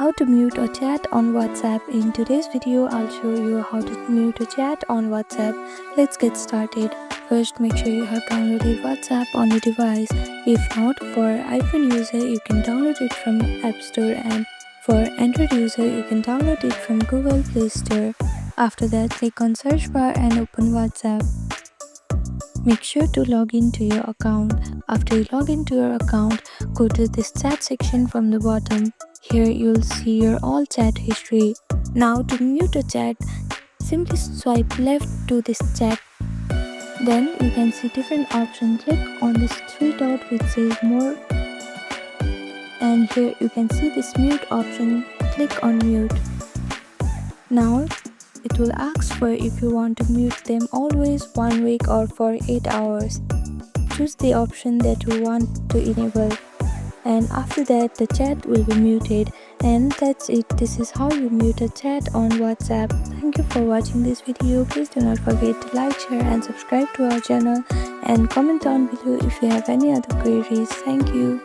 How to mute a chat on WhatsApp. In today's video, I'll show you how to mute a chat on WhatsApp. Let's get started. First, make sure you have downloaded WhatsApp on your device. If not, for iPhone user, you can download it from App Store, and for Android user, you can download it from Google Play Store. After that, click on search bar and open WhatsApp. Make sure to log into your account. After you log into your account, go to this chat section from the bottom. Here you'll see your all chat history. Now to mute a chat, simply swipe left to this chat. Then you can see different options. Click on this three dot which says more, and here you can see this mute option. Click on mute. Now it will ask for if you want to mute them always, 1 week, or for 8 hours. Choose the option that you want to enable, and after that the chat will be muted. And that's it. This is how you mute a chat on WhatsApp. Thank you for watching this video. Please do not forget to like, share and subscribe to our channel, and comment down below if you have any other queries. Thank you.